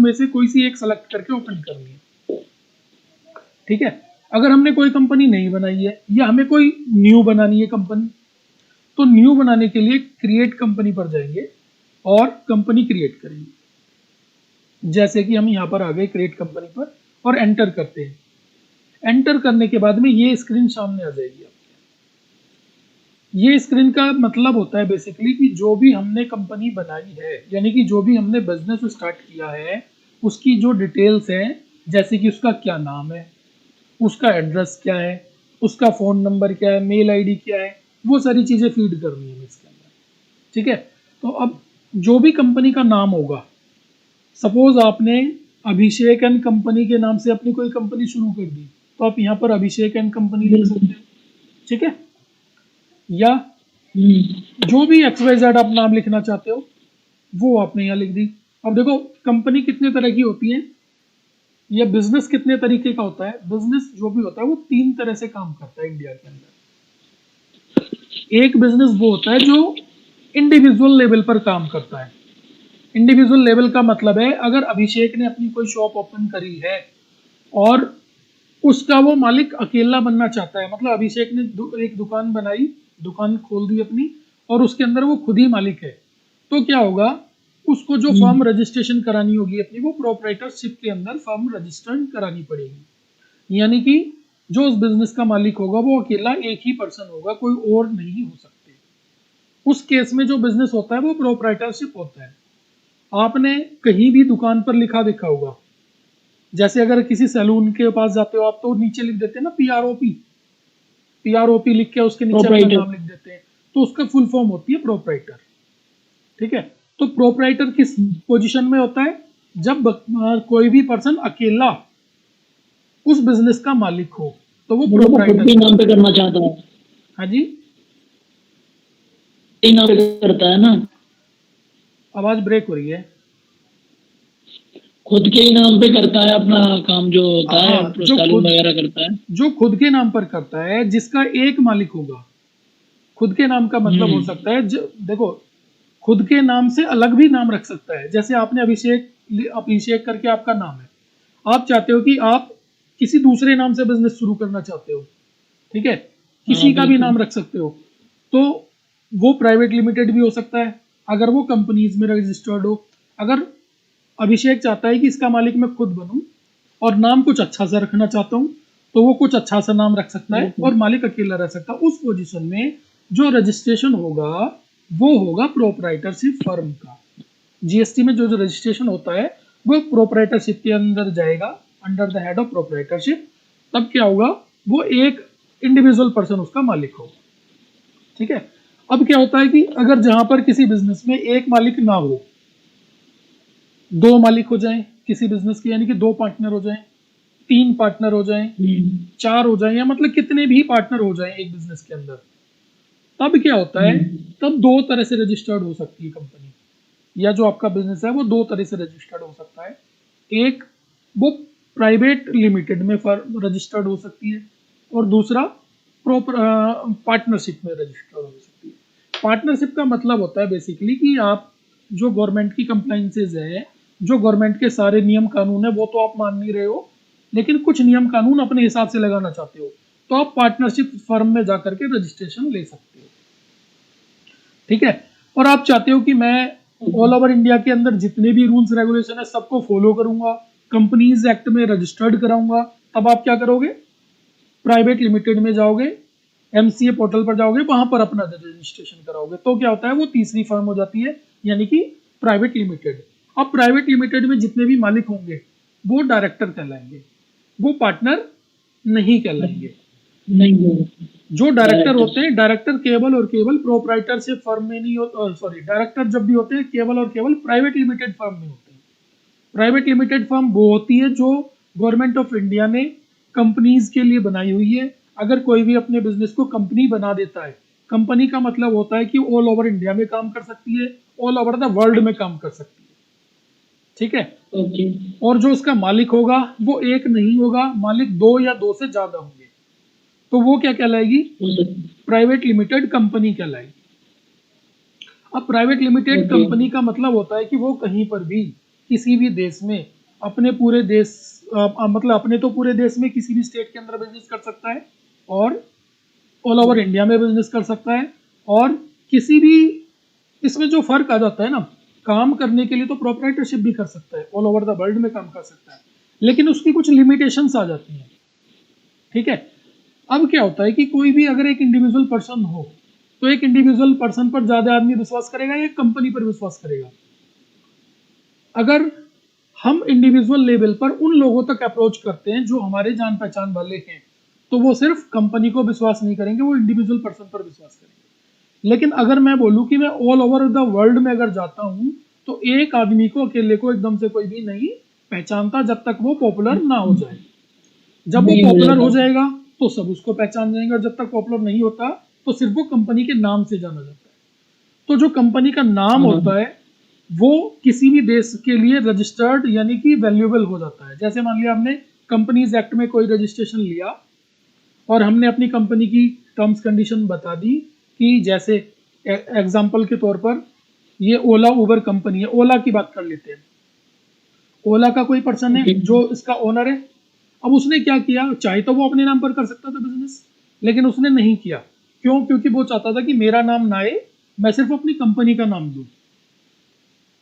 में से कोई सी एक सेलेक्ट करके ओपन करनी है। ठीक है, अगर हमने कोई कंपनी नहीं बनाई है या हमें कोई न्यू बनानी है कंपनी, तो न्यू बनाने के लिए क्रिएट कंपनी पर जाएंगे और कंपनी क्रिएट करेंगे। जैसे कि हम यहाँ पर आ गए क्रिएट कंपनी पर और एंटर करते हैं। एंटर करने के बाद में ये स्क्रीन सामने आ जाएगी आपके। ये स्क्रीन का मतलब होता है बेसिकली कि जो भी हमने कंपनी बनाई है, यानी कि जो भी हमने बिजनेस स्टार्ट किया है, उसकी जो डिटेल्स हैं, जैसे कि उसका क्या नाम है, उसका एड्रेस क्या है, उसका फ़ोन नंबर क्या है, मेल आईडी क्या है, वो सारी चीज़ें फीड करनी है इसके अंदर। ठीक है, तो अब जो भी कंपनी का नाम होगा, सपोज आपने अभिषेक एंड कंपनी के नाम से अपनी कोई कंपनी शुरू कर दी, तो आप यहाँ पर अभिषेक एंड कंपनी लिख सकते हैं। ठीक है, या जो भी XYZ आप नाम लिखना चाहते हो वो आपने यहाँ लिख दी। अब देखो कंपनी कितने तरह की होती है या बिजनेस कितने तरीके का होता है। बिजनेस जो भी होता है वो 3 तरह से काम करता है इंडिया के अंदर। एक बिजनेस वो होता है जो इंडिविजुअल लेवल पर काम करता है। इंडिविजुअल लेवल का मतलब है, अगर अभिषेक ने अपनी कोई शॉप ओपन करी है और उसका वो मालिक अकेला बनना चाहता है, मतलब अभिषेक ने एक दुकान बनाई, दुकान खोल दी अपनी और उसके अंदर वो खुद ही मालिक है, तो क्या होगा, उसको जो फर्म रजिस्ट्रेशन करानी होगी अपनी, वो प्रोप्राइटरशिप के अंदर फर्म रजिस्टर करानी पड़ेगी। यानी कि जो उस बिजनेस का मालिक होगा वो अकेला एक ही पर्सन होगा, कोई और नहीं हो सकते। उस केस में जो बिजनेस होता है वो प्रोप्राइटरशिप होता है। आपने कहीं भी दुकान पर लिखा देखा होगा, जैसे अगर किसी सैलून के पास जाते हो आप, तो नीचे लिख देते हैं ना PROP लिख के उसके नीचे अपना नाम लिख देते हैं, तो उसका फुल फॉर्म होती है प्रोप्राइटर। ठीक है, तो प्रोप्राइटर किस पोजीशन में होता है, जब कोई भी पर्सन अकेला उस बिजनेस का मालिक हो, तो वो प्रोप्राइटर नाम पे करना चाहता है। हाँ जी, नाम पे करता है ना। आवाज ब्रेक हो रही है। खुद के ही नाम पे करता है अपना काम जो होता है, सैलून वगैरह करता है। जो खुद के नाम पर करता है, जिसका एक मालिक होगा। खुद के नाम का मतलब हो सकता है, देखो खुद के नाम से अलग भी नाम रख सकता है। जैसे आपने अभिषेक करके आपका नाम है, आप चाहते हो कि आप किसी दूसरे नाम से बिजनेस शुरू करना चाहते हो, ठीक है, किसी का भी नाम रख सकते हो, तो वो प्राइवेट लिमिटेड भी हो सकता है अगर वो कंपनीज में रजिस्टर्ड हो। अगर अभिषेक चाहता है कि इसका मालिक मैं खुद बनूं और नाम कुछ अच्छा सा रखना चाहता हूं, तो वो कुछ अच्छा सा नाम रख सकता है और मालिक अकेला रह सकता है। उस पोजीशन में जो रजिस्ट्रेशन होगा वो होगा प्रोप्राइटरशिप फर्म का। जीएसटी में जो रजिस्ट्रेशन होता है वो प्रोप्राइटरशिप के अंदर जाएगा, under the head of proprietorship. तब क्या होगा, वो एक इंडिविजुअल पर्सन उसका मालिक होगा। ठीक है, अब क्या होता है कि अगर जहां पर किसी बिजनेस में एक मालिक ना हो, 2 मालिक हो जाएं किसी बिजनेस के, यानी कि 2 पार्टनर हो जाएं, 3 पार्टनर हो जाएं, 4 हो जाएं, या मतलब कितने भी पार्टनर हो जाएं एक बिजनेस के अंदर, तब क्या होता है, तब 2 तरह से रजिस्टर्ड हो सकती है कंपनी, या जो आपका बिजनेस है वो 2 तरह से रजिस्टर्ड हो सकता है। एक वो प्राइवेट लिमिटेड में रजिस्टर्ड हो सकती है और दूसरा प्रॉपर पार्टनरशिप में रजिस्टर्ड हो सकती है। पार्टनरशिप का मतलब होता है बेसिकली कि आप जो गवर्नमेंट की कंप्लाइंसेज है, जो गवर्नमेंट के सारे नियम कानून है वो तो आप मान नहीं रहे हो, लेकिन कुछ नियम कानून अपने हिसाब से लगाना चाहते हो, तो आप पार्टनरशिप फर्म में जाकर के रजिस्ट्रेशन ले सकते हो। ठीक है, और आप चाहते हो कि मैं ऑल ओवर इंडिया के अंदर जितने भी रूल्स रेगुलेशन है सबको फॉलो करूंगा, कंपनीज एक्ट में रजिस्टर्ड कराऊंगा, तब आप क्या करोगे, प्राइवेट लिमिटेड में जाओगे, एमसीए पोर्टल पर जाओगे, वहां पर अपना रजिस्ट्रेशन कराओगे, तो क्या होता है, वो तीसरी फर्म हो जाती है, यानी कि प्राइवेट लिमिटेड। अब प्राइवेट लिमिटेड में जितने भी मालिक होंगे वो डायरेक्टर कहलाएंगे, वो पार्टनर नहीं कहलाएंगे। जो डायरेक्टर होते हैं, डायरेक्टर केवल और केवल प्रोप्राइटरशिप फर्म में नहीं होते, सॉरी, डायरेक्टर जब भी होते हैं केवल और केवल प्राइवेट लिमिटेड फर्म में होते हैं। प्राइवेट लिमिटेड फर्म वो होती है जो गवर्नमेंट ऑफ इंडिया ने कंपनीज के लिए बनाई हुई है। अगर कोई भी अपने बिजनेस को कंपनी बना देता है, कंपनी का मतलब होता है कि ऑल ओवर इंडिया में काम कर सकती है, ऑल ओवर द वर्ल्ड में काम कर सकती है। ठीक है, और जो उसका मालिक होगा वो एक नहीं होगा, मालिक 2 या 2 से ज्यादा होंगे, तो वो क्या कहलाएगी, प्राइवेट लिमिटेड कंपनी कहलाएगी। अब प्राइवेट लिमिटेड कंपनी का मतलब होता है कि वो कहीं पर भी किसी भी देश में अपने पूरे देश मतलब अपने तो पूरे देश में किसी भी स्टेट के अंदर बिजनेस कर सकता है, और ऑल ओवर इंडिया में बिजनेस कर सकता है, और किसी भी, इसमें जो फर्क आ जाता है ना, काम करने के लिए तो प्रोप्राइटरशिप भी कर सकता है, ऑल ओवर द वर्ल्ड में काम कर सकता है, लेकिन उसकी कुछ लिमिटेशंस आ जाती हैं। ठीक है। अब क्या होता है कि कोई भी अगर एक इंडिविजुअल पर्सन हो, तो एक इंडिविजुअल पर्सन पर ज्यादा आदमी विश्वास करेगा या कंपनी पर विश्वास करेगा? अगर हम इंडिविजुअल लेवल पर उन लोगों तक अप्रोच करते हैं जो हमारे जान पहचान वाले हैं, तो वो सिर्फ कंपनी को विश्वास नहीं करेंगे, वो इंडिविजुअल पर्सन पर विश्वास करेंगे। लेकिन अगर मैं बोलूं कि मैं ऑल ओवर द वर्ल्ड में अगर जाता हूं, तो एक आदमी को, अकेले को एकदम से कोई भी नहीं पहचानता जब तक वो पॉपुलर ना हो जाए। जब वो नहीं हो पॉपुलर हो जाता। जाएगा तो सब उसको पहचान जाएंगे, और जब तक पॉपुलर नहीं होता तो सिर्फ वो कंपनी के नाम से जाना जाता है। तो जो कंपनी का नाम हाँ। होता है वो किसी भी देश के लिए रजिस्टर्ड यानी कि वैल्यूएबल हो जाता है। जैसे मान लिया हमने कंपनीज एक्ट में कोई रजिस्ट्रेशन लिया और हमने अपनी कंपनी की टर्म्स कंडीशन बता दी कि जैसे एग्जाम्पल के तौर पर ये ओला उबर कंपनी है, ओला की बात कर लेते हैं। ओला का कोई पर्सन है जो इसका ओनर है। अब उसने क्या किया, चाहे तो वो अपने नाम पर कर सकता था बिजनेस, लेकिन उसने नहीं किया। क्यों? क्योंकि वो चाहता था कि मेरा नाम ना आए, मैं सिर्फ अपनी कंपनी का नाम दूं।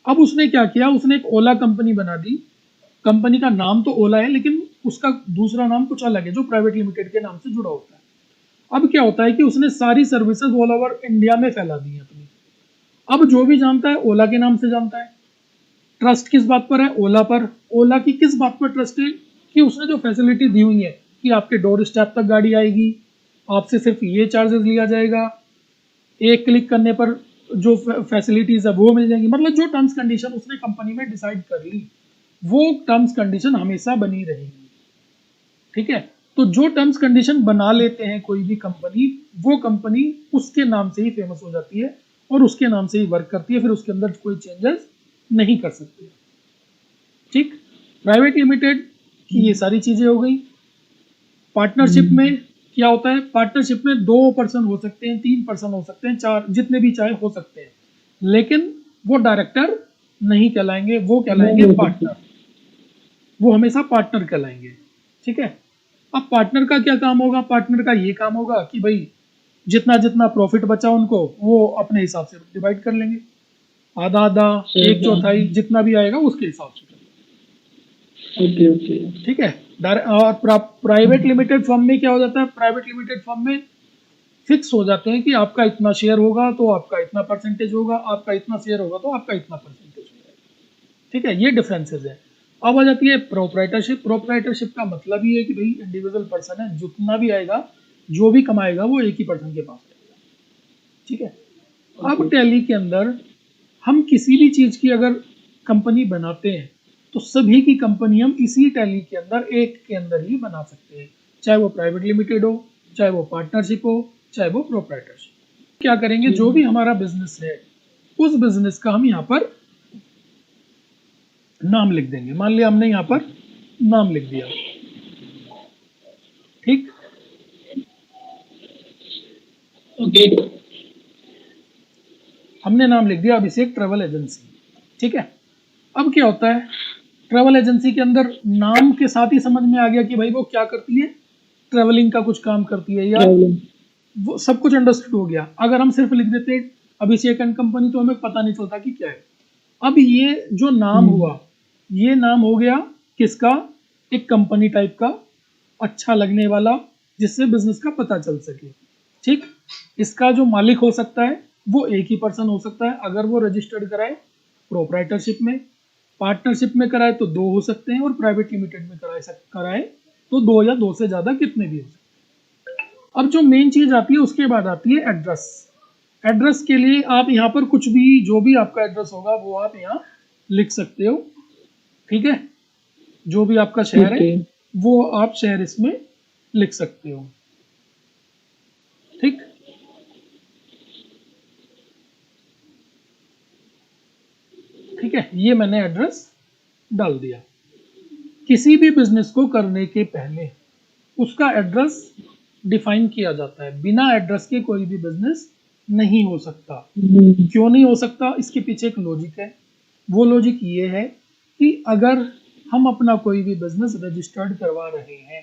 अब उसने क्या किया, उसने एक ओला कंपनी बना दी। कंपनी का नाम तो ओला है, लेकिन उसका दूसरा नाम कुछ अलग है जो प्राइवेट लिमिटेड के नाम से जुड़ा होता है। अब क्या होता है कि उसने सारी सर्विसेज ऑल ओवर इंडिया में फैला दी है अपनी। अब जो भी जानता है ओला के नाम से जानता है। ट्रस्ट किस बात पर है? ओला पर। ओला की किस बात पर ट्रस्ट है? कि उसने जो फैसिलिटी दी हुई है कि आपके डोर स्टेप तक गाड़ी आएगी, आपसे सिर्फ ये चार्जेस लिया जाएगा, एक क्लिक करने पर जो फैसिलिटीज है वो मिल जाएंगी। मतलब जो टर्म्स कंडीशन उसने कंपनी में डिसाइड कर ली, वो टर्म्स कंडीशन हमेशा बनी रहेगी। ठीक है। तो जो टर्म्स कंडीशन बना लेते हैं कोई भी कंपनी, वो कंपनी उसके नाम से ही फेमस हो जाती है और उसके नाम से ही वर्क करती है, फिर उसके अंदर कोई चेंजेस नहीं कर सकते। ठीक। प्राइवेट लिमिटेड की ये सारी चीजें हो गई। पार्टनरशिप में क्या होता है? पार्टनरशिप में 2 पर्सन हो सकते हैं, 3 पर्सन हो सकते हैं, 4, जितने भी चाहे हो सकते हैं, लेकिन वो डायरेक्टर नहीं कहलाएंगे, वो कहलाएंगे पार्टनर। वो हमेशा पार्टनर कहलाएंगे। ठीक है। अब पार्टनर का क्या काम होगा? पार्टनर का ये काम होगा कि भाई जितना जितना प्रॉफिट बचा उनको वो अपने हिसाब से डिवाइड कर लेंगे, आधा आधा, एक चौथाई, जितना भी आएगा उसके हिसाब से। Okay okay. ठीक है। और प्राइवेट लिमिटेड फर्म में क्या हो जाता है? प्राइवेट लिमिटेड फर्म में फिक्स हो जाते हैं कि आपका इतना शेयर होगा तो आपका इतना परसेंटेज होगा, आपका इतना शेयर होगा तो आपका इतना परसेंटेज होगा। ठीक है। ये डिफरेंसेस है। अब आ जाती है प्रोप्राइटरशिप। प्रोप्राइटरशिप का मतलब ये है कि भाई इंडिविजुअल पर्सन है, जितना भी आएगा, जो भी कमाएगा वो एक ही पर्सन के पास आएगा। ठीक है। अब टैली के अंदर हम किसी भी चीज की अगर कंपनी बनाते हैं तो सभी की कंपनी हम इसी टैली के अंदर एक के अंदर ही बना सकते हैं, चाहे वो प्राइवेट लिमिटेड हो, चाहे वो पार्टनरशिप हो, चाहे वो प्रोप्राइटरशिप। क्या करेंगे, जो भी हमारा बिजनेस है उस बिजनेस का हम यहाँ पर नाम लिख देंगे। मान लिया हमने यहाँ पर नाम लिख दिया। ठीक। ओके। हमने नाम लिख दिया अभिषेक ट्रेवल एजेंसी। ठीक है। अब क्या होता है, ट्रेवल एजेंसी के अंदर नाम के साथ ही समझ में आ गया कि भाई वो क्या करती है, ट्रेवलिंग का कुछ काम करती है, या वो सब कुछ अंडरस्टूड हो गया। अगर हम सिर्फ लिख देते अभिषेक एंड कंपनी तो हमें पता नहीं चलता कि क्या है। अब ये जो नाम हुआ, ये नाम हो गया किसका? एक कंपनी टाइप का, अच्छा लगने वाला, जिससे बिजनेस का पता चल सके। ठीक। इसका जो मालिक हो सकता है वो एक ही पर्सन हो सकता है, अगर वो रजिस्टर्ड कराए प्रोप्राइटरशिप में। पार्टनरशिप में कराए तो 2 हो सकते हैं, और प्राइवेट लिमिटेड में कराए तो 2 या 2 से ज्यादा कितने भी हो सकते हैं। अब जो मेन चीज आती है उसके बाद आती है एड्रेस। एड्रेस के लिए आप यहाँ पर कुछ भी, जो भी आपका एड्रेस होगा वो आप यहाँ लिख सकते हो। ठीक है। जो भी आपका शहर है वो आप शहर इसमें लिख सकते हो। ठीक। ठीक है। ये मैंने एड्रेस डाल दिया। किसी भी बिजनेस को करने के पहले उसका एड्रेस डिफाइन किया जाता है। बिना एड्रेस के कोई भी बिजनेस नहीं हो सकता। क्यों नहीं हो सकता? इसके पीछे एक लॉजिक है। वो लॉजिक ये है कि अगर हम अपना कोई भी बिजनेस रजिस्टर्ड करवा रहे हैं,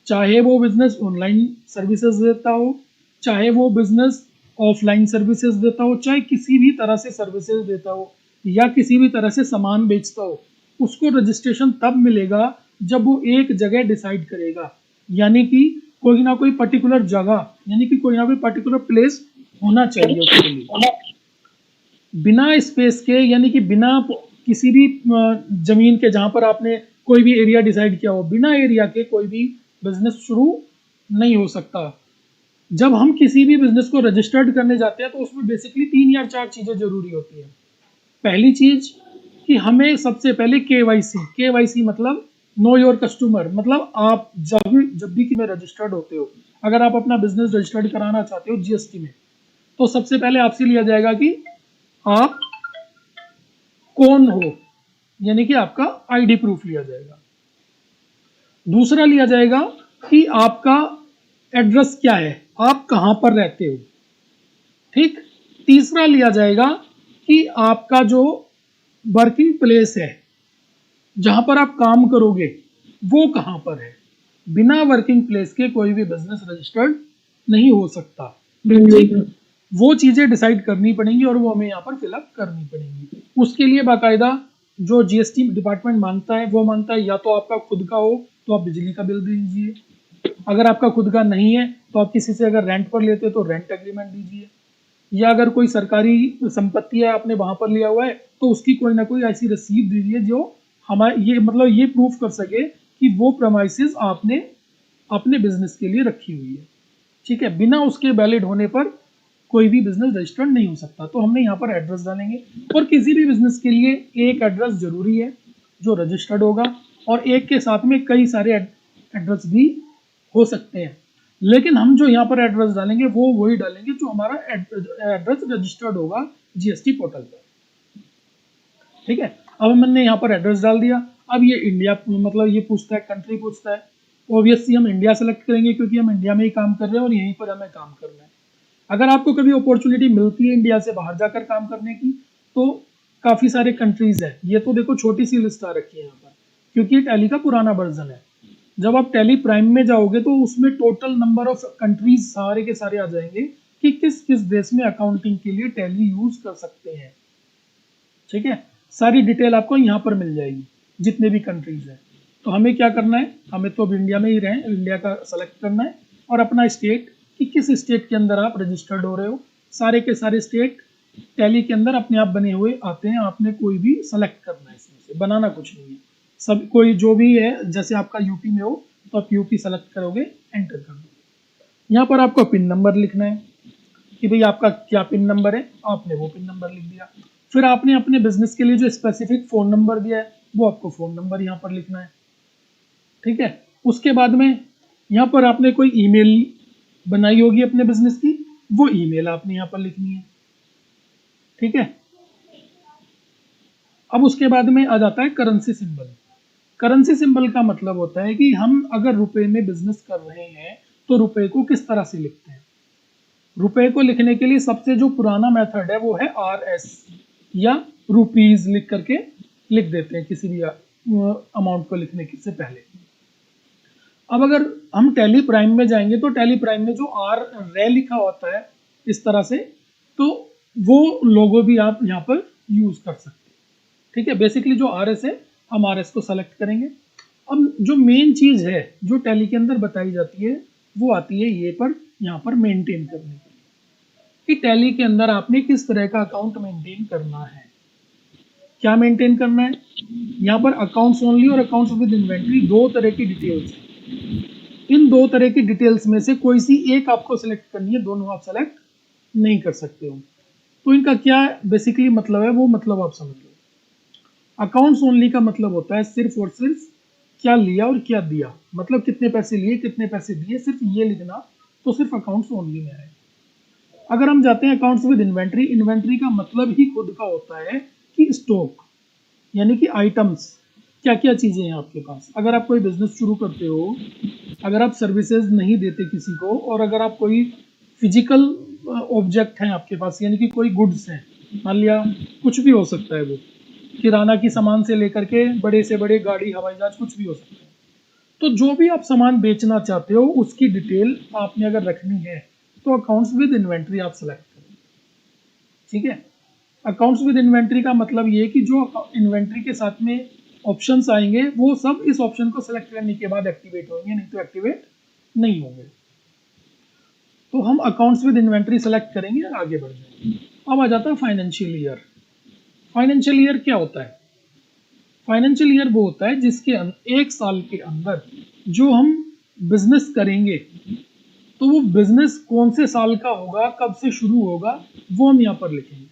चाहे वो बिजनेस ऑनलाइन सर्विसेज देता हो, चाहे वो बिजनेस ऑफलाइन सर्विसेज देता हो, चाहे किसी भी तरह से सर्विसेज देता हो या किसी भी तरह से सामान बेचता हो, उसको रजिस्ट्रेशन तब मिलेगा जब वो एक जगह डिसाइड करेगा, यानी कि कोई ना कोई पर्टिकुलर जगह, यानी कि कोई ना कोई पर्टिकुलर प्लेस होना चाहिए उसके लिए। बिना स्पेस के, यानी कि बिना किसी भी जमीन के जहां पर आपने कोई भी एरिया डिसाइड किया हो, बिना एरिया के कोई भी बिजनेस शुरू नहीं हो सकता। जब हम किसी भी बिजनेस को रजिस्टर्ड करने जाते हैं तो उसमें बेसिकली 3 या 4 चीजें जरूरी होती है। पहली चीज कि हमें सबसे पहले केवाईसी मतलब नो योर कस्टमर, मतलब आप जब भी कि में रजिस्टर्ड होते हो, अगर आप अपना बिजनेस रजिस्टर्ड कराना चाहते हो जीएसटी में, तो सबसे पहले आपसे लिया जाएगा कि आप कौन हो, यानी कि आपका आईडी प्रूफ लिया जाएगा। दूसरा लिया जाएगा कि आपका एड्रेस क्या है, आप कहां पर रहते हो, ठीक। तीसरा लिया जाएगा कि आपका जो वर्किंग प्लेस है, जहां पर आप काम करोगे, वो कहां पर है। बिना वर्किंग प्लेस के कोई भी बिजनेस रजिस्टर्ड नहीं हो सकता। वो चीजें डिसाइड करनी पड़ेंगी और वो हमें यहाँ पर फिलअप करनी पड़ेंगी। उसके लिए बाकायदा जो जीएसटी डिपार्टमेंट मांगता है, वो मांगता है या तो आपका खुद का हो तो आप बिजली का बिल दीजिए, अगर आपका खुद का नहीं है तो आप किसी से अगर रेंट पर लेते हो तो रेंट एग्रीमेंट दीजिए, या अगर कोई सरकारी संपत्ति है आपने वहां पर लिया हुआ है तो उसकी कोई ना कोई ऐसी रसीद दीजिए जो हमारे ये मतलब ये प्रूफ कर सके कि वो प्रेमाइसेस आपने अपने बिजनेस के लिए रखी हुई है, ठीक है। बिना उसके वैलिड होने पर कोई भी बिजनेस रजिस्टर्ड नहीं हो सकता। तो हमने यहाँ पर एड्रेस डालेंगे, और किसी भी बिजनेस के लिए एक एड्रेस जरूरी है जो रजिस्टर्ड होगा, और एक के साथ में कई सारे एड्रेस भी हो सकते हैं, लेकिन हम जो यहाँ पर एड्रेस डालेंगे वो वही डालेंगे जो हमारा एड्रेस रजिस्टर्ड होगा जीएसटी पोर्टल पर, ठीक है। अब हमने यहाँ पर एड्रेस डाल दिया। अब ये इंडिया मतलब ये पूछता है, कंट्री पूछता है, ऑब्वियसली हम इंडिया सेलेक्ट करेंगे क्योंकि हम इंडिया में ही काम कर रहे हैं और यहीं पर हमें काम करना है। अगर आपको कभी अपॉर्चुनिटी मिलती है इंडिया से बाहर जाकर काम करने की, तो काफ़ी सारे कंट्रीज़ हैं। ये तो देखो छोटी सी लिस्ट आ रखी है यहाँ पर, क्योंकि टैली का पुराना वर्जन है। जब आप टैली प्राइम में जाओगे तो उसमें टोटल नंबर ऑफ कंट्रीज सारे के सारे आ जाएंगे कि किस किस देश में अकाउंटिंग के लिए टैली यूज कर सकते हैं, ठीक है। सारी डिटेल आपको यहाँ पर मिल जाएगी, जितने भी कंट्रीज हैं। तो हमें क्या करना है, हमें तो अब इंडिया में ही रहें, इंडिया का सेलेक्ट करना है, और अपना स्टेट कि किस स्टेट के अंदर आप रजिस्टर्ड हो रहे हो। सारे के सारे स्टेट टैली के अंदर अपने आप बने हुए आते हैं, आपने कोई भी सेलेक्ट करना है, इसमें से बनाना कुछ नहीं है। सब कोई जो भी है, जैसे आपका यूपी में हो तो आप यूपी सेलेक्ट करोगे, एंटर कर दोगे। यहाँ पर आपको पिन नंबर लिखना है कि भाई आपका क्या पिन नंबर है, आपने वो पिन नंबर लिख दिया। फिर आपने अपने बिजनेस के लिए जो स्पेसिफिक फ़ोन नंबर दिया है वो आपको फ़ोन नंबर यहाँ पर लिखना है, ठीक है। उसके बाद में यहाँ पर आपने कोई ईमेल बनाई होगी अपने बिजनेस की, वो ईमेल आपने यहाँ पर लिखनी है, ठीक है। अब उसके बाद में आ जाता है करेंसी सिंबल। करेंसी सिंबल का मतलब होता है कि हम अगर रुपए में बिजनेस कर रहे हैं तो रुपए को किस तरह से लिखते हैं। रुपए को लिखने के लिए सबसे जो पुराना मेथड है वो है RS या रुपीज लिख करके लिख देते हैं किसी भी अमाउंट को लिखने से पहले। अब अगर हम टैली प्राइम में जाएंगे तो टैली प्राइम में जो रे लिखा होता है इस तरह से, तो वो लोगो भी आप यहाँ पर यूज कर सकते हैं, ठीक है। बेसिकली जो RS है हम RS को सेलेक्ट करेंगे। अब जो मेन चीज है जो टैली के अंदर बताई जाती है वो आती है ये पर, यहाँ पर मेंटेन करने के लिए कि टैली के अंदर आपने किस तरह का अकाउंट मेंटेन करना है। क्या मेंटेन करना है, यहाँ पर अकाउंट्स ओनली और अकाउंट्स विद इन्वेंट्री दो तरह की डिटेल्स हैं। इन दो तरह की डिटेल्स में से कोई सी एक आपको सेलेक्ट करनी है, दोनों आप सेलेक्ट नहीं कर सकते हो। तो इनका क्या बेसिकली मतलब है, वो मतलब आप समझ लो। अकाउंट्स ओनली का मतलब होता है सिर्फ और सिर्फ क्या लिया और क्या दिया, मतलब कितने पैसे लिए कितने पैसे दिए, सिर्फ ये लिखना, तो सिर्फ अकाउंट्स ओनली में आएगा। अगर हम जाते हैं अकाउंट्स विद इन्वेंट्री, इन्वेंट्री का मतलब ही खुद का होता है कि स्टॉक, यानी कि आइटम्स, क्या क्या चीजें हैं आपके पास। अगर आप कोई बिजनेस शुरू करते हो, अगर आप सर्विसेज नहीं देते किसी को, और अगर आप कोई फिजिकल ऑब्जेक्ट हैं आपके पास, यानी कि कोई गुड्स हैं, मान लिया कुछ भी हो सकता है वो, किराना की सामान से लेकर के बड़े से बड़े गाड़ी, हवाई जहाज, कुछ भी हो सकता है। तो जो भी आप सामान बेचना चाहते हो उसकी डिटेल आपने अगर रखनी है तो अकाउंट्स विद इन्वेंट्री आप सेलेक्ट करें। ठीक है, अकाउंट्स विद इन्वेंट्री का मतलब ये है कि जो इन्वेंट्री के साथ में ऑप्शंस आएंगे वो सब इस ऑप्शन को सेलेक्ट करने के बाद एक्टिवेट होंगे, नहीं तो एक्टिवेट नहीं होंगे। तो हम अकाउंट्स विद इन्वेंट्री सेलेक्ट करेंगे और आगे बढ़ जाएंगे। अब आ जाता है फाइनेंशियल ईयर। फाइनेंशियल ईयर क्या होता है? फाइनेंशियल ईयर वो होता है जिसके एक साल के अंदर जो हम बिजनेस करेंगे, तो वो बिजनेस कौन से साल का होगा, कब से शुरू होगा, वो हम यहाँ पर लिखेंगे।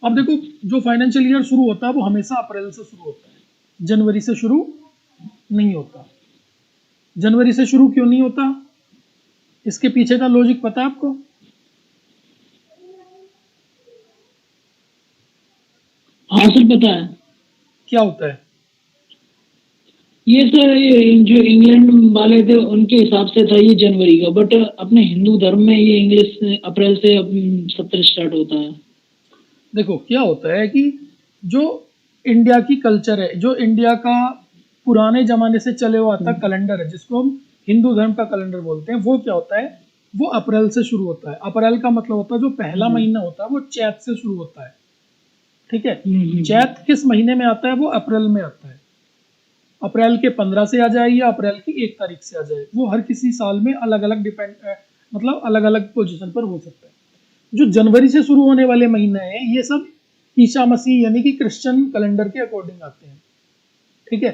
अब देखो, जो फाइनेंशियल ईयर शुरू होता है वो हमेशा अप्रैल से शुरू होता है, जनवरी से शुरू नहीं होता। जनवरी से शुरू क्यों नहीं होता? इसके पीछे का लॉजिक पता है आपको? हाँ सर पता है। क्या होता है? ये सर ये जो इंग्लैंड वाले थे उनके हिसाब से था ये जनवरी का, बट अपने हिंदू धर्म में ये इंग्लिश अप्रैल से सत्र स्टार्ट होता है। देखो क्या होता है कि जो इंडिया की कल्चर है, जो इंडिया का पुराने जमाने से चले हुआ आता कैलेंडर है, जिसको हम हिंदू धर्म का कैलेंडर बोलते हैं, वो क्या होता है, वो अप्रैल से शुरू होता है। अप्रैल का मतलब होता है जो पहला महीना होता है वो चैत से शुरू होता है। ठीक है, चैत किस महीने में आता है? वो अप्रैल में आता है। अप्रैल के 15 से आ जाए या अप्रैल की 1 तारीख से आ जाए, वो हर किसी साल में अलग अलग डिपेंड, मतलब अलग अलग पोजीशन पर हो सकता है। जो जनवरी से शुरू होने वाले महीने हैं ये सब ईसा मसीह यानी कि क्रिश्चियन कैलेंडर के अकॉर्डिंग आते हैं। ठीक है,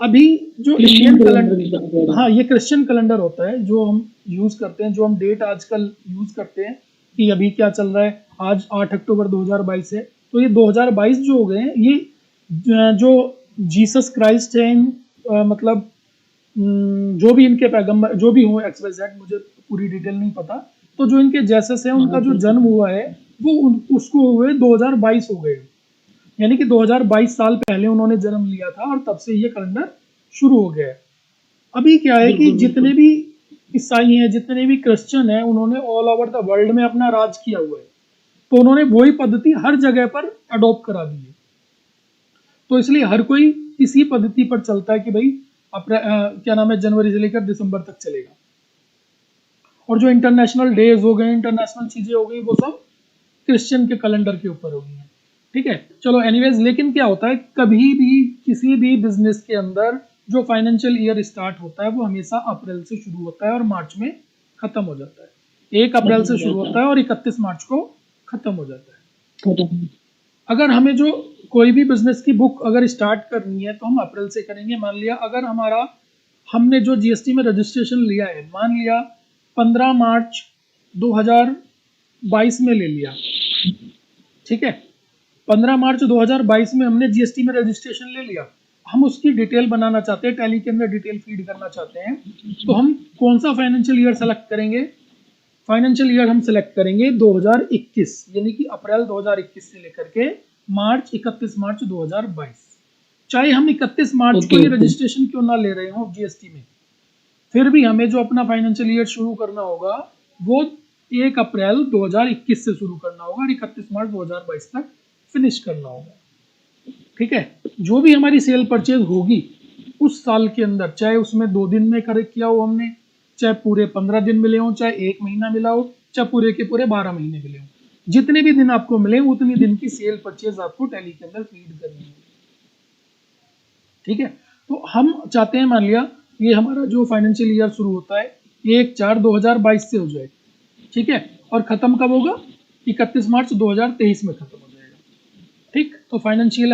अभी जो इंडियन कैलेंडर, हाँ ये क्रिश्चियन कैलेंडर होता है जो हम यूज करते हैं, जो हम डेट आजकल यूज करते हैं कि अभी क्या चल रहा है, आज 8 अक्टूबर 2022 है, तो ये 2022 जो हो गए हैं, ये जो जीसस क्राइस्ट हैं, मतलब जो भी इनके पैगंबर जो भी हो XYZ, मुझे पूरी डिटेल नहीं पता, तो जो इनके जैसेस हैं उनका जो जन्म हुआ है वो उसको हुए 2022 हो गए, यानी कि 2022 साल पहले उन्होंने जन्म लिया था और तब से ये कैलेंडर शुरू हो गया है। अभी क्या है कि जितने भी ईसाई हैं, जितने भी क्रिश्चियन हैं, उन्होंने ऑल ओवर द वर्ल्ड में अपना राज किया हुआ है, तो उन्होंने वही पद्धति हर जगह पर अडॉप्ट करा दी है। तो इसलिए हर कोई इसी पद्धति पर चलता है कि भाई क्या नाम है, जनवरी से लेकर दिसंबर तक चलेगा। और जो इंटरनेशनल डेज हो गए, इंटरनेशनल चीजें हो गई, वो सब क्रिश्चियन के कैलेंडर के ऊपर हो गई हैं। ठीक है, चलो एनीवेज, लेकिन क्या होता है, कभी भी किसी भी बिजनेस के अंदर जो फाइनेंशियल ईयर स्टार्ट होता है वो हमेशा अप्रैल से शुरू होता है और मार्च में खत्म हो जाता है। 1 अप्रैल से शुरू होता है और 31 मार्च को खत्म हो जाता है। अगर हमें जो कोई भी बिजनेस की बुक अगर स्टार्ट करनी है तो हम अप्रैल से करेंगे। मान लिया अगर हमने जो जीएसटी में रजिस्ट्रेशन लिया है, मान लिया 15 मार्च 2022 में ले लिया, ठीक है, 15 मार्च 2022 में हमने जीएसटी में रजिस्ट्रेशन ले लिया, हम उसकी डिटेल बनाना चाहते हैं, टैली के अंदर डिटेल फीड करना चाहते हैं, तो हम कौन सा फाइनेंशियल ईयर सेलेक्ट करेंगे? फाइनेंशियल ईयर हम सेलेक्ट करेंगे 2021, यानी कि अप्रैल 2021 से लेकर के मार्च 31 मार्च 2022। चाहे हम 31 मार्च को ये रजिस्ट्रेशन क्यों ना ले रहे हो जीएसटी में, फिर भी हमें जो अपना फाइनेंशियल ईयर शुरू करना होगा वो 1 अप्रैल 2021 से शुरू करना होगा और 31 मार्च 2022 तक फिनिश करना होगा। ठीक है, जो भी हमारी सेल परचेज होगी उस साल के अंदर, चाहे उसमें 2 दिन में करेक्ट किया हो हमने, चाहे पूरे 15 दिन मिले हो, चाहे 1 महीना मिला हो, चाहे पूरे के पूरे 12 महीने मिले हो, जितने भी दिन आपको मिले उतनी दिन की सेल परचेज आपको टैली के अंदर फीड करनी है। ठीक है, तो हम चाहते हैं, मान लिया ये हमारा जो फाइनेंशियल ईयर शुरू होता है 1/4/2022 से हो जाए, ठीक है, और खत्म कब होगा? 31 मार्च 2023 में खत्म हो जाएगा। ठीक, तो फाइनेंशियल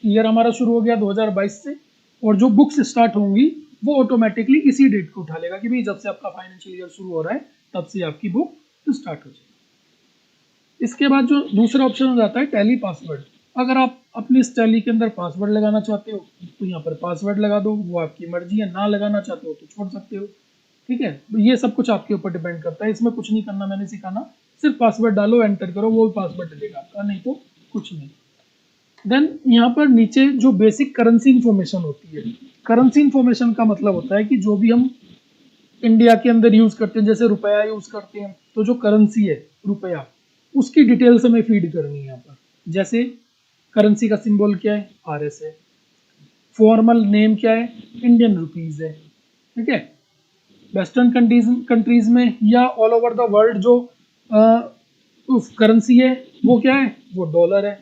ईयर हमारा शुरू हो गया 2022 से, और जो बुक्स स्टार्ट होंगी वो ऑटोमेटिकली इसी डेट को उठा लेगा कि भाई जब से आपका फाइनेंशियल ईयर शुरू हो रहा है तब से आपकी बुक स्टार्ट हो जाएगी। इसके बाद जो दूसरा ऑप्शन हो जाता है टैली पासवर्ड। अगर आप अपनी इस टैली के अंदर पासवर्ड लगाना चाहते हो तो यहाँ पर पासवर्ड लगा दो, वो आपकी मर्जी है, ना लगाना चाहते हो तो छोड़ सकते हो। ठीक है, ये सब कुछ आपके ऊपर डिपेंड करता है, इसमें कुछ नहीं करना मैंने सिखाना, सिर्फ पासवर्ड डालो, एंटर करो, वो पासवर्ड डलेगा आपका, नहीं तो कुछ नहीं। देन यहाँ पर नीचे जो बेसिक करेंसी इंफॉर्मेशन होती है, करेंसी इंफॉर्मेशन का मतलब होता है कि जो भी हम इंडिया के अंदर यूज करते हैं, जैसे रुपया यूज करते हैं, तो जो करेंसी है रुपया, उसकी डिटेल्स हमें फीड करनी है यहाँ पर। जैसे करेंसी का सिंबल क्या है, RS है। फॉर्मल नेम क्या है, इंडियन रुपीज है। ठीक है। वेस्टर्न कंट्रीज में या ऑल ओवर द वर्ल्ड जो करेंसी है वो क्या है, वो डॉलर है।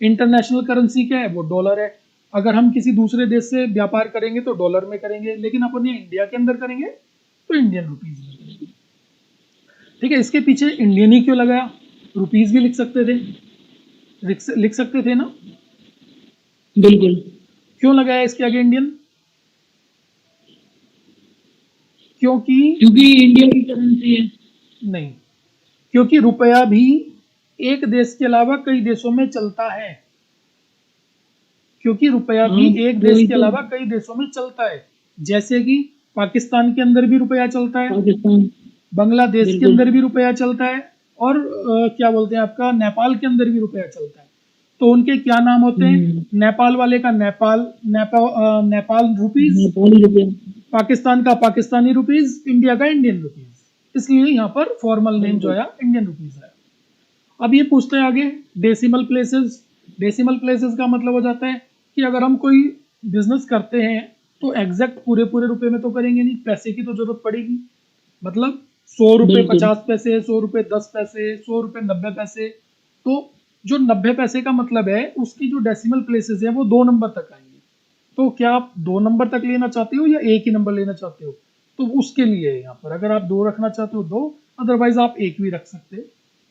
इंटरनेशनल करेंसी क्या है, वो डॉलर है। अगर हम किसी दूसरे देश से व्यापार करेंगे तो डॉलर में करेंगे, लेकिन अपन ये इंडिया के अंदर करेंगे तो इंडियन रुपीज में करेंगे। ठीक है। इसके पीछे इंडियन ही क्यों लगाया, रुपीज भी लिख सकते थे, लिख सकते थे ना। बिल्कुल। क्यों लगाया इसके आगे इंडियन, क्योंकि क्योंकि इंडिया की करेंसी है। नहीं, क्योंकि रुपया भी एक देश के अलावा कई देशों में चलता है। क्योंकि रुपया भी हाँ, एक देश वही के तो। अलावा कई देशों में चलता है। जैसे कि पाकिस्तान के अंदर भी रुपया चलता है, पाकिस्तान। बांग्लादेश के बिल्कुल। अंदर भी रुपया चलता है, और क्या बोलते हैं आपका, नेपाल के अंदर भी रुपया चलता है। तो उनके क्या नाम होते हैं, नेपाल वाले का नेपाल रुपीज, नेपाली रुपया। पाकिस्तान का पाकिस्तानी रुपीज, इंडिया का इंडियन रुपीज। इसलिए यहाँ पर फॉर्मल नेम जो है इंडियन रुपीज है। अब ये पूछते हैं आगे डेसिमल प्लेसेस। डेसिमल प्लेसेस का मतलब हो जाता है कि अगर हम कोई बिजनेस करते हैं तो एग्जैक्ट पूरे पूरे रुपए में तो करेंगे नहीं, पैसे की तो जरूरत पड़ेगी। मतलब 100 रुपए बिल्कुल। 50 पैसे, 100 रुपए 10 पैसे, 100 रुपए 90 पैसे। तो जो 90 पैसे का मतलब है उसकी जो डेसिमल प्लेसेस है वो 2 नंबर तक आएंगे। तो क्या आप 2 नंबर तक लेना चाहते हो या एक ही नंबर लेना चाहते हो, तो उसके लिए है यहाँ पर। अगर आप 2 रखना चाहते हो 2, अदरवाइज आप एक भी रख सकते हैं।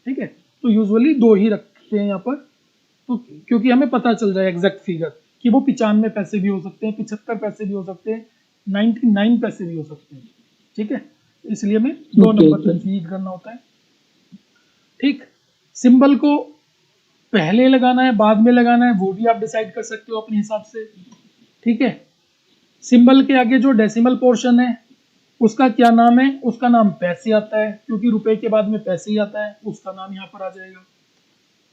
ठीक है। तो यूजुअली 2 ही रखते हैं यहाँ पर, तो क्योंकि हमें पता चल जाए एग्जैक्ट फिगर कि वो 95 पैसे भी हो सकते हैं, 75 पैसे भी हो सकते हैं, 99 पैसे भी हो सकते हैं। ठीक है। इसलिए हमें 2 नंबर ओके। तक फीड करना होता है। ठीक। सिंबल को पहले लगाना है बाद में लगाना है वो भी आप डिसाइड कर सकते हो अपने हिसाब से। ठीक है। सिंबल के आगे जो डेसिमल पोर्शन है उसका क्या नाम है, उसका नाम पैसे आता है, क्योंकि रुपए के बाद में पैसे ही आता है, उसका नाम यहाँ पर आ जाएगा।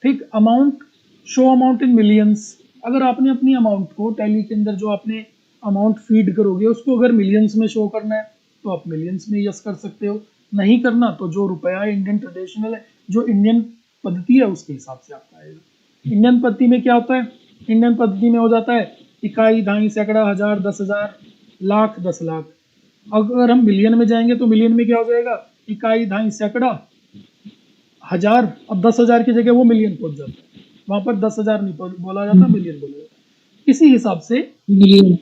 ठीक। Amount, show amount in millions. अगर आपने अपनी अमाउंट को टैली के अंदर जो आपने अमाउंट फीड करोगे उसको अगर मिलियंस में शो करना है तो आप मिलियंस में यस कर सकते हो। नहीं करना तो जो रुपया इंडियन ट्रेडिशनल है, जो इंडियन पद्धति है उसके हिसाब से आपका आएगा। इंडियन पद्धति में क्या होता है, इंडियन पद्धति में हो जाता है इकाई, दहाई, सैकड़ा, हजार, 10,000, लाख, 10 लाख। अगर हम मिलियन में जाएंगे तो मिलियन में क्या हो जाएगा, इकाई, दहाई, सैकड़ा, हजार। अब 10,000 की जगह वो मिलियन पहुंच जाता है। वहां पर 10,000 नहीं बोला जाता, मिलियन बोला जाता है। इसी हिसाब से मिलियन।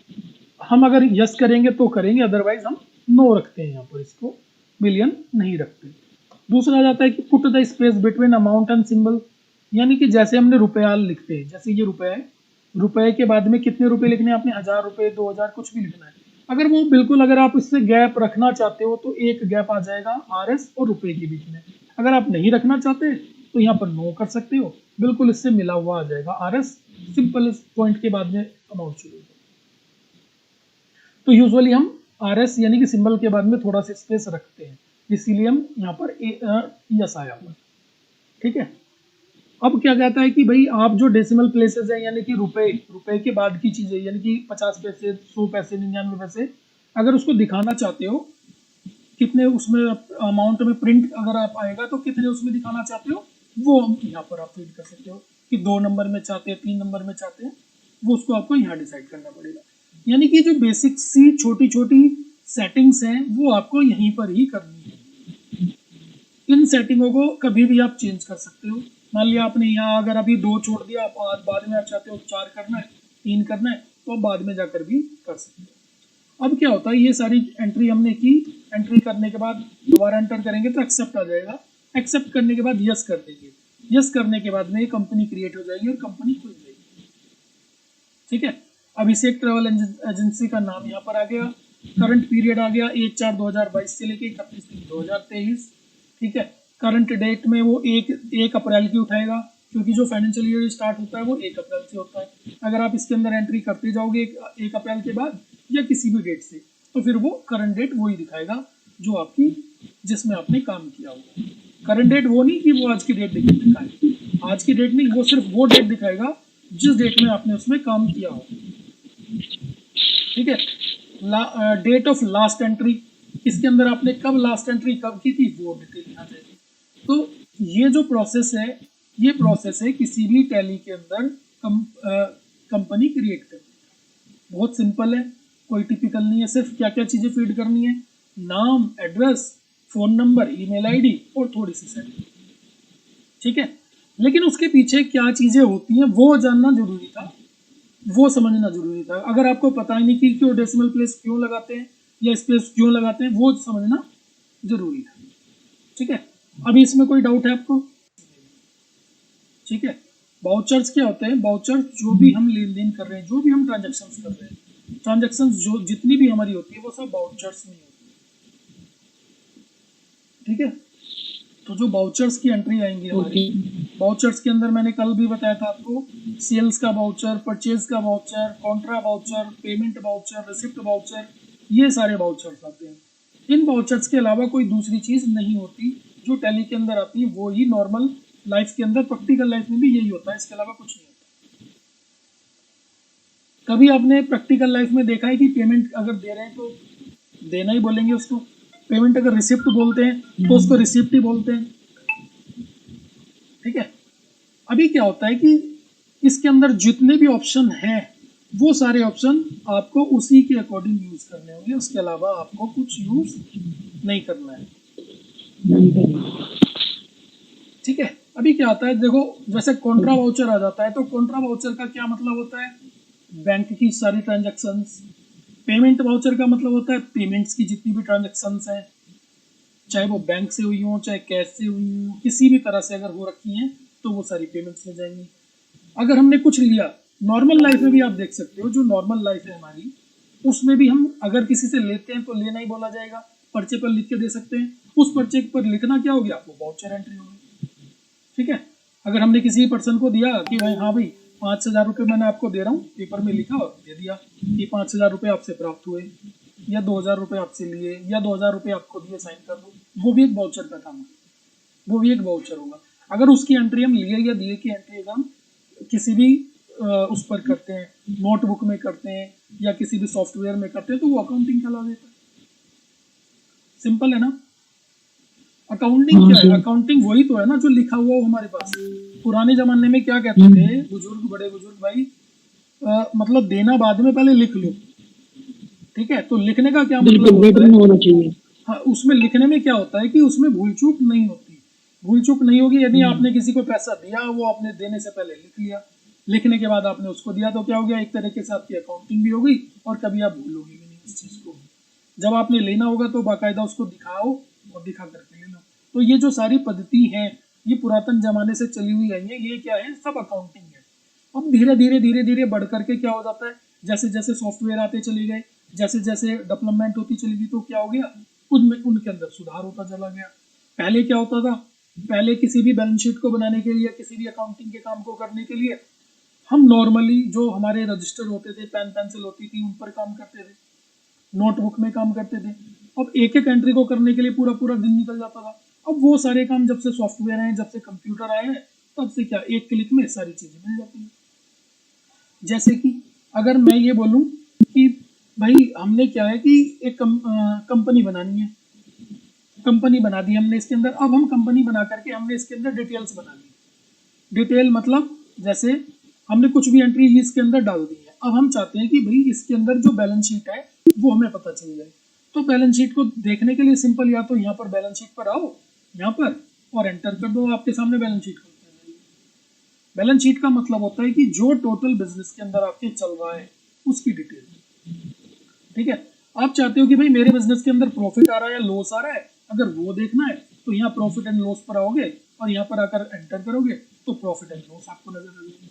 हम अगर यस करेंगे तो करेंगे, अदरवाइज हम नो रखते हैं यहाँ पर, इसको मिलियन नहीं रखते। दूसरा आ जाता है कि put the space between amount and symbol. यानी कि जैसे हमने रुपया लिखते हैं, जैसे ये रुपया है, रुपये के बाद में कितने रुपए लिखने हैं आपने, 1,000 रुपए, 2,000, कुछ भी लिखना है। अगर वो बिल्कुल, अगर आप इससे गैप रखना चाहते हो तो एक गैप आ जाएगा RS और रुपए के बीच में। अगर आप नहीं रखना चाहते तो यहाँ पर नो कर सकते हो, बिल्कुल इससे मिला हुआ आ जाएगा RS, सिंपल पॉइंट के बाद में अमाउंट शुरू होगा। तो यूजुअली हम RS यानी कि सिंबल के बाद में थोड़ा सा स्पेस रखते हैं, इसीलिए हम यहाँ पर यस आया हुआ। ठीक है। अब क्या कहता है कि भाई आप जो डेसिमल प्लेसेस है यानी कि रुपए के बाद की चीजें, यानी कि 50 पैसे, 100 पैसे, 99 पैसे, अगर उसको दिखाना चाहते हो कितने उसमें अमाउंट में प्रिंट अगर आप आएगा तो कितने उसमें दिखाना चाहते हो, वो यहाँ पर आप फीड कर सकते हो कि 2 नंबर में चाहते हैं, 3 नंबर में चाहते हैं, वो उसको आपको यहाँ डिसाइड करना पड़ेगा। यानी कि जो बेसिक सी छोटी छोटी सेटिंग्स हैं वो आपको यहीं पर ही करनी है। इन सेटिंगों को कभी भी आप चेंज कर सकते हो। मान लिया आपने यहाँ अगर अभी 2 छोड़ दिया, आप बाद में आप चाहते हो 4 करना है, 3 करना है, तो आप बाद में जाकर भी कर सकते हो। अब क्या होता है, ये सारी एंट्री हमने की, एंट्री करने के बाद दोबारा एंटर करेंगे तो एक्सेप्ट आ जाएगा। एक्सेप्ट करने के बाद यस कर देंगे, यस करने के बाद में ये कंपनी क्रिएट हो जाएगी और कंपनी खुल जाएगी। ठीक है। अभिषेक ट्रैवल एजेंसी का नाम यहाँ पर आ गया, करंट पीरियड आ गया 1/4/2022 से लेके 31/3/2023। ठीक है। करंट डेट में वो 1 अप्रैल की उठाएगा, क्योंकि जो फाइनेंशियल ईयर स्टार्ट होता है वो 1 अप्रैल से होता है। अगर आप इसके अंदर एंट्री करते जाओगे 1 अप्रैल के बाद या किसी भी डेट से, तो फिर वो करंट डेट वही दिखाएगा जो आपकी, जिसमें आपने काम किया होगा। करंट डेट वो नहीं कि वो आज की डेट दिखाए, आज की डेट नहीं, वो सिर्फ वो डेट दिखाएगा जिस डेट में आपने उसमें काम किया हो। ठीक है। डेट ऑफ लास्ट एंट्री, इसके अंदर आपने कब लास्ट एंट्री कब की थी वो डिटेल आ जाएगी। तो ये जो प्रोसेस है, ये प्रोसेस है किसी भी टैली के अंदर कंपनी क्रिएट करनी है। बहुत सिंपल है, कोई टिपिकल नहीं है। सिर्फ क्या क्या चीज़ें फीड करनी है, नाम, address, phone number, email ID और थोड़ी सी सैलरी, ठीक है। लेकिन उसके पीछे क्या चीज़ें होती हैं वो जानना जरूरी था, वो समझना जरूरी था। अगर आपको पता ही नहीं कि क्यों डेसिमल प्लेस क्यों लगाते हैं या स्पेस क्यों लगाते हैं, वो समझना जरूरी था, ठीक है। अभी इसमें कोई डाउट है आपको? ठीक है। बाउचर्स क्या होते हैं? बाउचर्स जो भी हम लेन देन कर रहे हैं, जो भी हम ट्रांजेक्शन्स कर रहे हैं, ट्रांजेक्शन्स जो जितनी भी हमारी होती है वो सब बाउचर्स में होती है, ठीक है। तो जो बाउचर्स की एंट्री आएंगी हमारी, बाउचर्स के अंदर मैंने कल भी बताया था आपको, सेल्स का बाउचर, परचेज का voucher, contra voucher, payment voucher, receipt voucher, ये सारे बाउचर्स आते हैं। इन बाउचर्स के अलावा कोई दूसरी चीज़ नहीं होती जो टैली के अंदर आती है, वो ही नॉर्मल लाइफ के अंदर, प्रैक्टिकल लाइफ में भी यही होता है, इसके अलावा कुछ नहीं होता। कभी आपने प्रैक्टिकल लाइफ में देखा है कि पेमेंट अगर दे रहे हैं तो देना ही बोलेंगे उसको, पेमेंट अगर रिसिप्ट बोलते हैं तो उसको रिसिप्ट ही बोलते हैं, ठीक है। अभी क्या होता है कि इसके अंदर जितने भी ऑप्शन हैं वो सारे ऑप्शन आपको उसी के अकॉर्डिंग यूज करने होंगे, उसके अलावा आपको कुछ यूज नहीं करना है, ठीक है। अभी क्या आता है, देखो जैसे कॉन्ट्रा वाउचर आ जाता है, तो कॉन्ट्रा वाउचर का क्या मतलब होता है? बैंक की सारी ट्रांजैक्शंस। पेमेंट वाउचर का मतलब होता है पेमेंट्स की जितनी भी ट्रांजैक्शंस हैं, चाहे वो बैंक से हुई हो, चाहे कैश से हुई हो, किसी भी तरह से अगर हो रखी हैं तो वो सारी पेमेंट्स में जाएंगी। अगर हमने कुछ लिया, नॉर्मल लाइफ में भी आप देख सकते हो, जो नॉर्मल लाइफ है हमारी, उसमें भी हम अगर किसी से लेते हैं तो लेना ही बोला जाएगा, पर्चे पर लिख के दे सकते हैं। उस पर्चे पर लिखना क्या हो गया? वो वाउचर एंट्री हो गई, ठीक है। अगर हमने किसी पर्सन को दिया कि भाई हाँ भाई 5,000 रुपये मैंने आपको दे रहा हूँ, पेपर में लिखा और दे दिया कि 5,000 रुपये आपसे प्राप्त हुए, या 2,000 रुपये आपसे लिए, या 2,000 रुपये आपको दिए, साइन कर दो, वो भी एक वाउचर का काम है, वो भी एक वाउचर होगा। अगर उसकी एंट्री हम लिए या दिए की एंट्री अगर हम किसी भी उस पर करते हैं, नोटबुक में करते हैं या किसी भी सॉफ्टवेयर में करते हैं, तो वो अकाउंटिंग कहला देता है। सिंपल है ना। अकाउंटिंग क्या है? अकाउंटिंग वही तो है ना जो लिखा हुआ हो हमारे पास। पुराने जमाने में क्या कहते थे बुजुर्ग, बड़े बुजुर्ग भाई, मतलब देना बाद में, पहले लिख लो, ठीक है। तो लिखने का क्या मतलब होता है? हाँ, उसमें लिखने में क्या होता है कि उसमें भूल चूक नहीं होती। भूल चूक नहीं होगी यदि आपने किसी को पैसा दिया, वो आपने देने से पहले लिख लिया, लिखने के बाद आपने उसको दिया, तो क्या हो गया? एक तरीके से आपकी अकाउंटिंग भी हो गई और कभी आप भूलोगे भी नहीं उस चीज़ को। जब आपने लेना होगा तो बाकायदा उसको दिखाओ और दिखा करके ले लो। तो ये जो सारी पद्धति है ये पुरातन जमाने से चली हुई आई है, ये क्या है? सब अकाउंटिंग है। अब धीरे धीरे बढ़ करके क्या हो जाता है, जैसे जैसे सॉफ्टवेयर आते चले गए, जैसे जैसे डेवलपमेंट होती चली गई, तो क्या हो गया? उनमें उनके अंदर सुधार होता चला गया। पहले क्या होता था? पहले किसी भी बैलेंस शीट को बनाने के लिए, किसी भी अकाउंटिंग के काम को करने के लिए हम नॉर्मली जो हमारे रजिस्टर होते थे, पेन पेंसिल होती थी, उन पर काम करते थे, नोटबुक में काम करते थे। अब एक एक एंट्री को करने के लिए पूरा पूरा दिन निकल जाता था। अब वो सारे काम जब से सॉफ्टवेयर आए, जब से कंप्यूटर आए हैं, तब से क्या एक क्लिक में सारी चीजें मिल जाती हैं। जैसे कि अगर मैं ये बोलूं कि भाई हमने क्या है कि एक कंपनी बनानी है, कंपनी बना दी हमने इसके अंदर। अब हम कंपनी बना करके हमने इसके अंदर डिटेल्स बना ली। डिटेल मतलब जैसे हमने कुछ भी एंट्री इसके अंदर डाल दी है, अब हम चाहते हैं कि भाई इसके अंदर जो बैलेंस शीट है वो हमें पता चल जाए। तो बैलेंस शीट को देखने के लिए सिंपल, या तो यहाँ पर बैलेंस शीट पर आओ, यहाँ पर, और एंटर कर दो, आपके सामने बैलेंस शीट खुल जाएगी। बैलेंस शीट का मतलब होता है कि जो टोटल बिजनेस के अंदर आपके चल रहा है उसकी डिटेल, ठीक है। आप चाहते हो कि भाई मेरे बिजनेस के अंदर प्रॉफिट आ रहा है या लॉस आ रहा है, अगर वो देखना है तो यहाँ प्रॉफिट एंड लॉस पर आओगे और यहाँ पर आकर एंटर करोगे तो प्रॉफिट एंड लॉस आपको नजर आ जाएगी,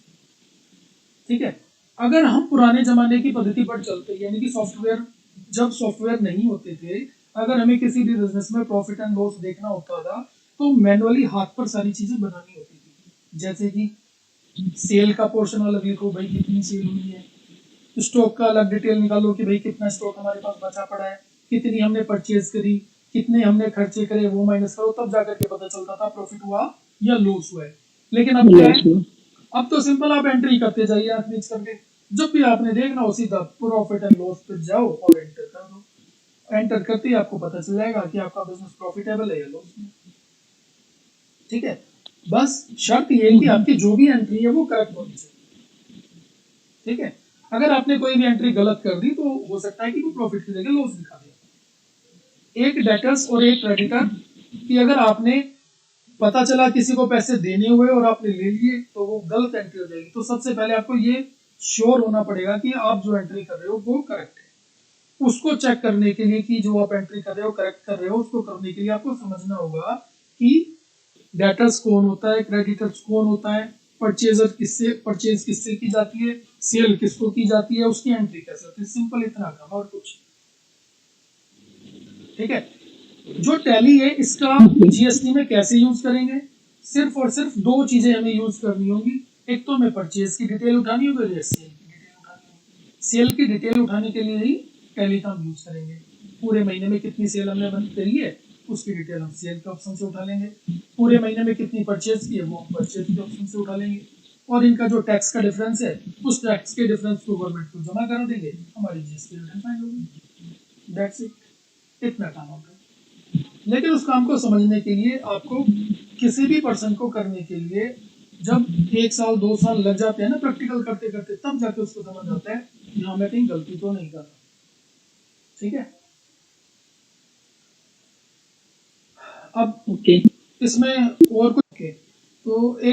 ठीक है। अगर हम पुराने जमाने की पद्धति पर चलते, यानी कि सॉफ्टवेयर, जब सॉफ्टवेयर नहीं होते थे, अगर हमें किसी भी बिजनेस में प्रॉफिट एंड लॉस देखना होता था तो मैनुअली हाथ पर सारी चीजें बनानी होती थी। जैसे कि सेल का पोर्शन अलग लिखो, भाई कितनी सेल हुई है, स्टॉक का अलग डिटेल निकालो कि भाई कितना स्टॉक हमारे पास बचा पड़ा है, कितनी हमने परचेज करी, कितने हमने खर्चे करे, वो माइनस करो, तब जाकर के पता चलता था प्रॉफिट हुआ या लॉस हुआ है। लेकिन अब क्या है? अब तो सिंपल आप एंट्री करते जाइए आंख नीच करके, जब भी आपने देखना हो सीधा प्रॉफिट एंड लॉस पे जाओ और एंटर कर दो। एंटर करते ही आपको पता चल जाएगा कि आपका बिजनेस प्रॉफिटेबल है या लॉस में, ठीक है। बस शर्त ये है कि आपकी जो भी एंट्री है वो करेक्ट होनी चाहिए। ठीक है। अगर आपने कोई भी एंट्री गलत कर दी तो हो सकता है कि वो प्रॉफिट की जगह लॉस दिखा दे। एक डेटर्स और एक क्रेडिटर कि अगर आपने पता चला किसी को पैसे देने हुए और आपने ले लिए तो वो गलत एंट्री हो जाएगी। तो सबसे पहले आपको ये श्योर होना पड़ेगा कि आप जो एंट्री कर रहे हो वो करेक्ट है। उसको चेक करने के लिए कि जो आप एंट्री कर रहे हो करेक्ट कर रहे हो, उसको करने के लिए आपको समझना होगा कि डेटर्स कौन होता है, क्रेडिटर्स कौन होता है, परचेज किससे की जाती है, सेल किसको की जाती है, उसकी एंट्री कैसे होती है। सिंपल इतना काम और कुछ। ठीक है। जो टैली है इसका जीएसटी में कैसे यूज करेंगे, सिर्फ और सिर्फ दो चीजें हमें यूज करनी होगी। एक तो हमें परचेज की डिटेल उठानी होगी, और सेल की डिटेल उठानी होगी। सेल की डिटेल उठाने के लिए ही टैली का हम यूज करेंगे। पूरे महीने में कितनी सेल हमने बंद करी है उसकी डिटेल हम सेल के ऑप्शन से उठा लेंगे। पूरे महीने में कितनी परचेज की है वो हम परचेज के ऑप्शन से उठा लेंगे। और इनका जो टैक्स का डिफरेंस है उस टैक्स के डिफरेंस को गवर्नमेंट को जमा करा देंगे, हमारी जीएसटी रिटर्न फाइल होगी। That's it. इतना काम होगा। लेकिन उस काम को समझने के लिए आपको किसी भी पर्सन को करने के लिए जब 1 साल 2 साल लग जाते हैं ना प्रैक्टिकल करते करते, तब जाके उसको समझ आता है यहाँ मैं कहीं गलती तो नहीं कर रहा। ठीक है। अब ओके इसमें और कुछ तो एक